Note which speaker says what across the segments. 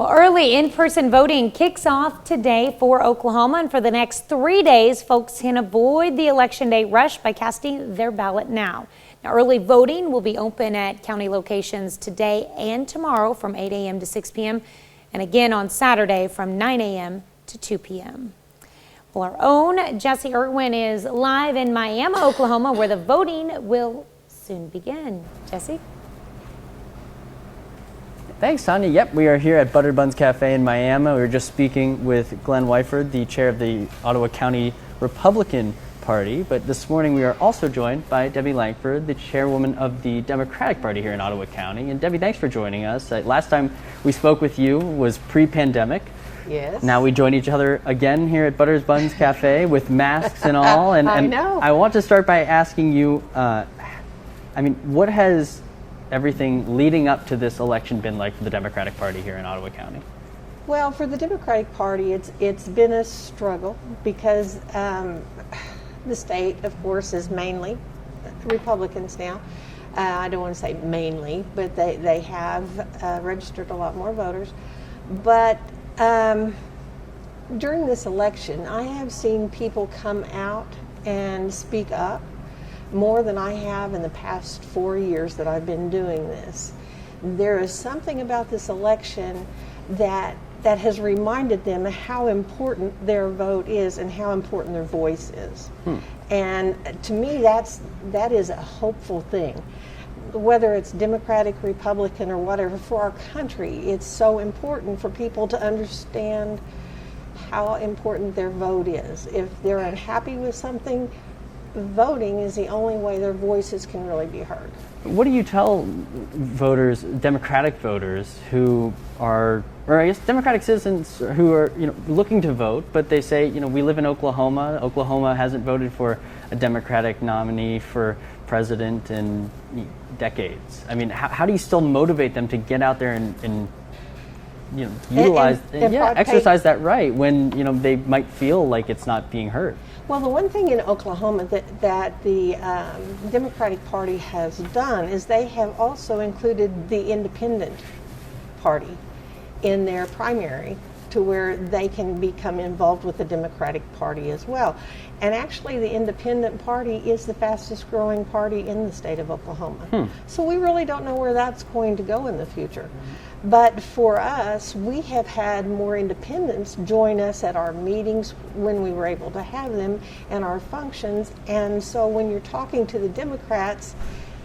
Speaker 1: Well, early in-person voting kicks off today for Oklahoma, and for the next 3 days, folks can avoid the election day rush by casting their ballot now. Now, early voting will be open at county locations today and tomorrow from 8 a.m. to 6 p.m. and again on Saturday from 9 a.m. to 2 p.m. Well, our own Jesse Irwin is live in Miami, Oklahoma, where the voting will soon begin. Jesse?
Speaker 2: Thanks, Tanya. Yep, we are here at Buttered Buns Cafe in Miami. We were just speaking with Glenn Lankford, the chair of the Ottawa County Republican Party. But this morning we are also joined by Debbie Lankford, the chairwoman of the Democratic Party here in Ottawa County. And Debbie, thanks for joining us. Last time we spoke with you was pre-pandemic.
Speaker 3: Yes.
Speaker 2: Now we join each other again here at Buttered Buns Cafe with masks and all. And
Speaker 3: I know.
Speaker 2: I want to start by asking you, what has everything leading up to this election been like for the Democratic Party here in Ottawa County?
Speaker 3: Well, for the Democratic Party, it's been a struggle because the state, of course, is mainly Republicans now. I don't want to say mainly, but they have registered a lot more voters. But during this election, I have seen people come out and speak up more than I have in the past 4 years that I've been doing this. There is something about this election that has reminded them how important their vote is and how important their voice is. And to me, that is a hopeful thing. Whether it's Democratic, Republican, or whatever, for our country, it's so important for people to understand how important their vote is. If they're unhappy with something, voting is the only way their voices can really be heard.
Speaker 2: What do you tell voters, Democratic voters, who are, or I guess Democratic citizens who are, looking to vote, but they say, we live in Oklahoma. Oklahoma hasn't voted for a Democratic nominee for president in decades. I mean, how do you still motivate them to get out there and utilize, exercise that right when they might feel like it's not being heard?
Speaker 3: Well, the one thing in Oklahoma that the Democratic Party has done is they have also included the Independent Party in their primary to where they can become involved with the Democratic Party as well. And actually the Independent Party is the fastest growing party in the state of Oklahoma. So we really don't know where that's going to go in the future. But for us, we have had more independents join us at our meetings when we were able to have them and our functions. And so when you're talking to the Democrats,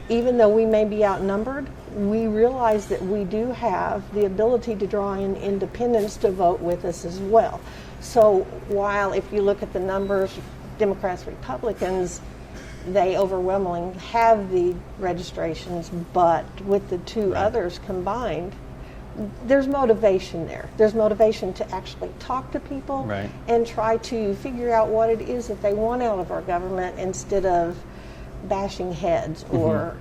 Speaker 3: even though we may be outnumbered, we realize that we do have the ability to draw in independents to vote with us as well. So while if you look at the numbers, Democrats, Republicans, they overwhelmingly have the registrations, but with the two others combined, there's motivation there. There's motivation to actually talk to people and try to figure out what it is that they want out of our government instead of bashing heads or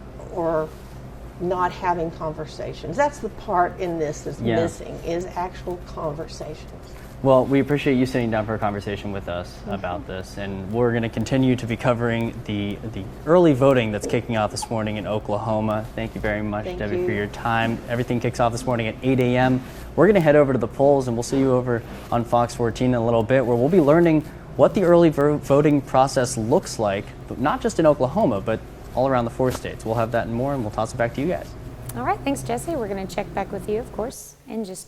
Speaker 3: not having conversations. That's the part in this that's missing, is actual conversations.
Speaker 2: Well, we appreciate you sitting down for a conversation with us about this, and we're going to continue to be covering the early voting that's kicking off this morning in Oklahoma. Thank you very much, Debbie, for your time. Everything kicks off this morning at 8 a.m. We're going to head over to the polls, and we'll see you over on Fox 14 in a little bit, where we'll be learning what the early voting process looks like, but not just in Oklahoma, but all around the 4 states. We'll have that and more, and we'll toss it back to you guys.
Speaker 1: All right, thanks, Jesse. We're going to check back with you, of course, in just a